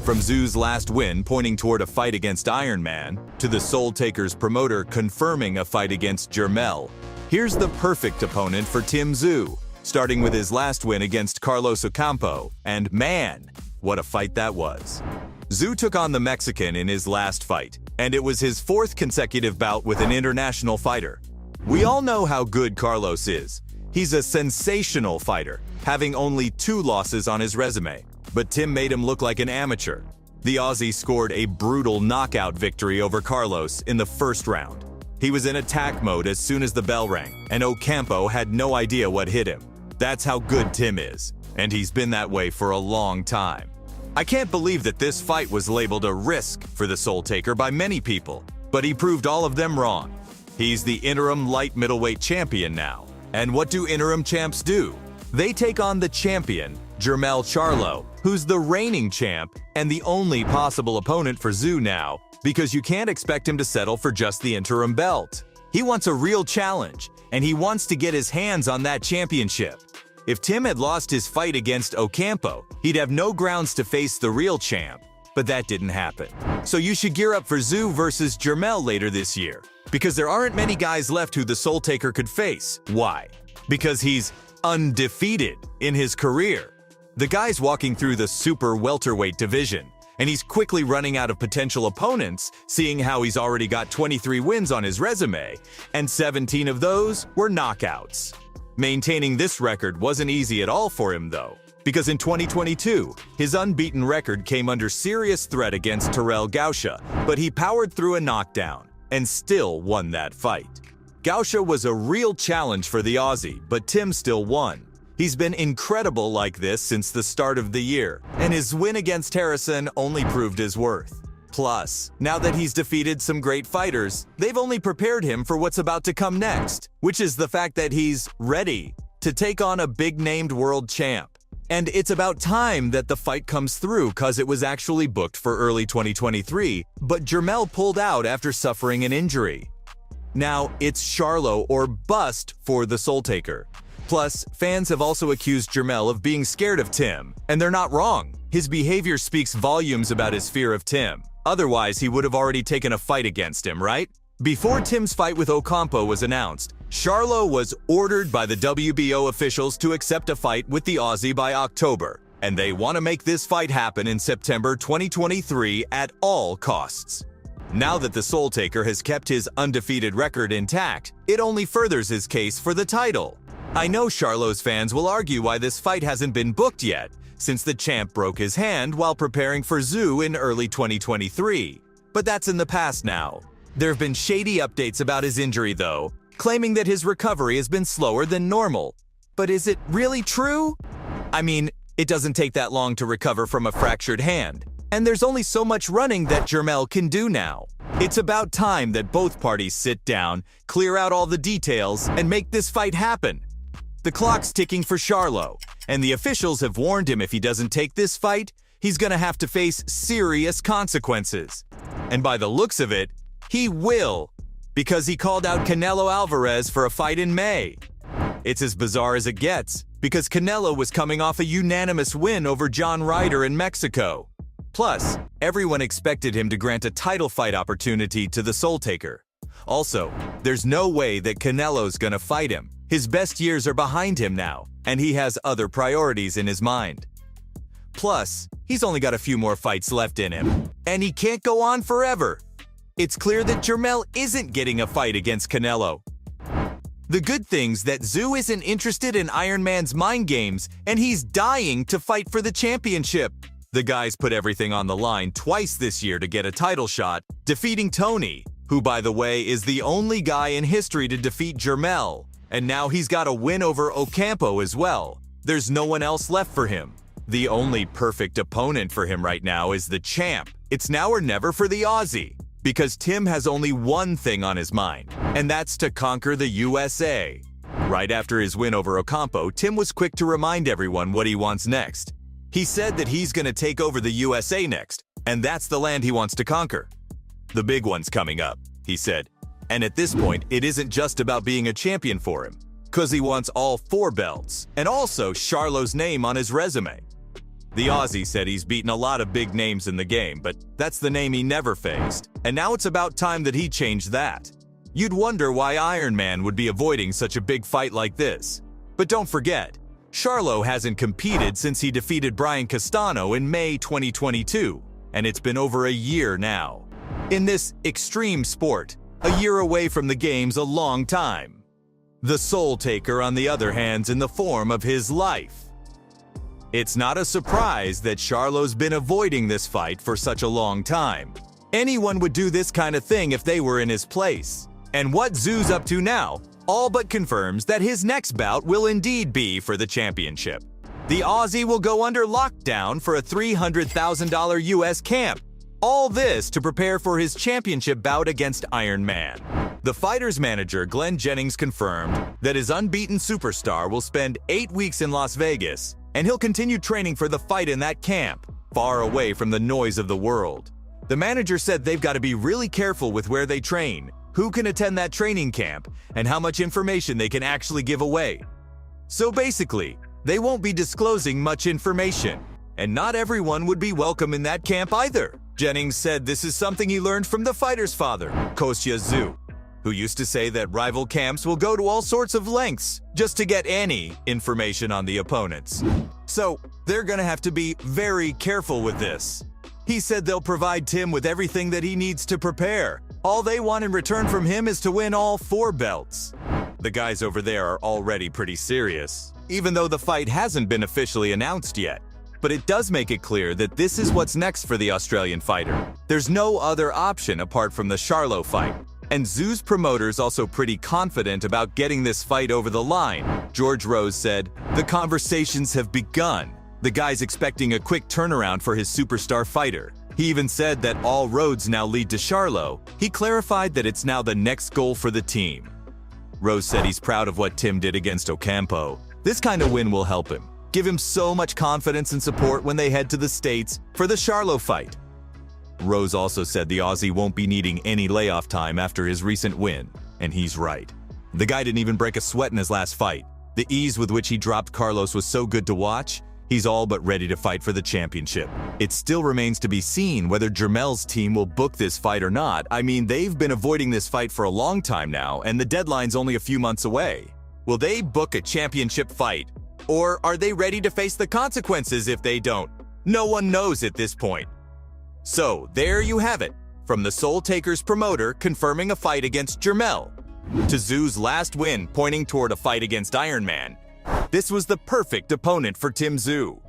From Tzu's last win pointing toward a fight against Iron Man, to the Soul Taker's promoter confirming a fight against Jermel, here's the perfect opponent for Tim Tzu, starting with his last win against Carlos Ocampo, and man, what a fight that was. Tzu took on the Mexican in his last fight, and it was his fourth consecutive bout with an international fighter. We all know how good Carlos is. He's a sensational fighter, having only 2 losses on his resume. But Tim made him look like an amateur. The Aussie scored a brutal knockout victory over Carlos in the first round. He was in attack mode as soon as the bell rang, and Ocampo had no idea what hit him. That's how good Tim is, and he's been that way for a long time. I can't believe that this fight was labeled a risk for the Soul Taker by many people, but he proved all of them wrong. He's the interim light middleweight champion now. And what do interim champs do? They take on the champion, Jermel Charlo, who's the reigning champ and the only possible opponent for Tzu now, because you can't expect him to settle for just the interim belt. He wants a real challenge, and he wants to get his hands on that championship. If Tim had lost his fight against Ocampo, he'd have no grounds to face the real champ, but that didn't happen. So you should gear up for Tzu versus Jermel later this year, because there aren't many guys left who the Soul Taker could face. Why? Because he's undefeated in his career. The guy's walking through the super welterweight division, and he's quickly running out of potential opponents, seeing how he's already got 23 wins on his resume, and 17 of those were knockouts. Maintaining this record wasn't easy at all for him though, because in 2022, his unbeaten record came under serious threat against Terrell Gausha, but he powered through a knockdown and still won that fight. Gausha was a real challenge for the Aussie, but Tim still won. He's been incredible like this since the start of the year, and his win against Harrison only proved his worth. Plus, now that he's defeated some great fighters, they've only prepared him for what's about to come next, which is the fact that he's ready to take on a big-named world champ. And it's about time that the fight comes through, cause it was actually booked for early 2023, but Jermel pulled out after suffering an injury. Now, it's Charlo or bust for the Soul Taker. Plus, fans have also accused Jermel of being scared of Tim, and they're not wrong. His behavior speaks volumes about his fear of Tim. Otherwise, he would have already taken a fight against him, right? Before Tim's fight with Ocampo was announced, Charlo was ordered by the WBO officials to accept a fight with the Aussie by October, and they want to make this fight happen in September 2023 at all costs. Now that the Soul Taker has kept his undefeated record intact, it only furthers his case for the title. I know Charlo's fans will argue why this fight hasn't been booked yet, since the champ broke his hand while preparing for Tzu in early 2023. But that's in the past now. There have been shady updates about his injury though, claiming that his recovery has been slower than normal. But is it really true? I mean, it doesn't take that long to recover from a fractured hand. And there's only so much running that Jermel can do now. It's about time that both parties sit down, clear out all the details, and make this fight happen. The clock's ticking for Charlo, and the officials have warned him if he doesn't take this fight, he's gonna have to face serious consequences. And by the looks of it, he will, because he called out Canelo Alvarez for a fight in May. It's as bizarre as it gets, because Canelo was coming off a unanimous win over John Ryder in Mexico. Plus, everyone expected him to grant a title fight opportunity to the Soul Taker. Also, there's no way that Canelo's gonna fight him. His best years are behind him now, and he has other priorities in his mind. Plus, he's only got a few more fights left in him, and he can't go on forever. It's clear that Jermel isn't getting a fight against Canelo. The good thing's that Tzu isn't interested in Iron Man's mind games, and he's dying to fight for the championship. The guy's put everything on the line twice this year to get a title shot, defeating Tony, who by the way is the only guy in history to defeat Jermel. And now he's got a win over Ocampo as well. There's no one else left for him. The only perfect opponent for him right now is the champ. It's now or never for the Aussie, because Tim has only one thing on his mind, and that's to conquer the USA. Right after his win over Ocampo, Tim was quick to remind everyone what he wants next. He said that he's gonna take over the USA next, and that's the land he wants to conquer. The big one's coming up, he said. And at this point, it isn't just about being a champion for him, cause he wants all 4 belts, and also Charlo's name on his resume. The Aussie said he's beaten a lot of big names in the game, but that's the name he never faced. And now it's about time that he changed that. You'd wonder why Iron Man would be avoiding such a big fight like this. But don't forget, Charlo hasn't competed since he defeated Brian Castano in May 2022, and it's been over a year now. In this extreme sport, a year away from the game's a long time. The Soul Taker, on the other hand, in the form of his life. It's not a surprise that Charlo's been avoiding this fight for such a long time. Anyone would do this kind of thing if they were in his place. And what Tsuyu's up to now all but confirms that his next bout will indeed be for the championship. The Aussie will go under lockdown for a $300,000 US camp. All this to prepare for his championship bout against Iron Man. The fighter's manager, Glenn Jennings, confirmed that his unbeaten superstar will spend 8 weeks in Las Vegas, and he'll continue training for the fight in that camp, far away from the noise of the world. The manager said they've got to be really careful with where they train, who can attend that training camp, and how much information they can actually give away. So basically, they won't be disclosing much information, and not everyone would be welcome in that camp either. Jennings said this is something he learned from the fighter's father, Kostya Tzuyu, who used to say that rival camps will go to all sorts of lengths just to get any information on the opponents. So they're gonna have to be very careful with this. He said they'll provide Tim with everything that he needs to prepare. All they want in return from him is to win all 4 belts. The guys over there are already pretty serious, even though the fight hasn't been officially announced yet. But it does make it clear that this is what's next for the Australian fighter. There's no other option apart from the Charlo fight. And Tsuyu's promoter's also pretty confident about getting this fight over the line. George Rose said, "The conversations have begun. The guy's expecting a quick turnaround for his superstar fighter." He even said that all roads now lead to Charlo. He clarified that it's now the next goal for the team. Rose said he's proud of what Tim did against Ocampo. This kind of win will help him, give him so much confidence and support when they head to the States for the Charlo fight. Rose also said the Aussie won't be needing any layoff time after his recent win, and he's right. The guy didn't even break a sweat in his last fight. The ease with which he dropped Carlos was so good to watch. He's all but ready to fight for the championship. It still remains to be seen whether Jermel's team will book this fight or not. I mean, they've been avoiding this fight for a long time now, and the deadline's only a few months away. Will they book a championship fight? Or are they ready to face the consequences if they don't? No one knows at this point. So, there you have it. From the Soul Taker's promoter confirming a fight against Jermel, to Tsuyu's last win pointing toward a fight against Iron Man, this was the perfect opponent for Tim Tzuyu.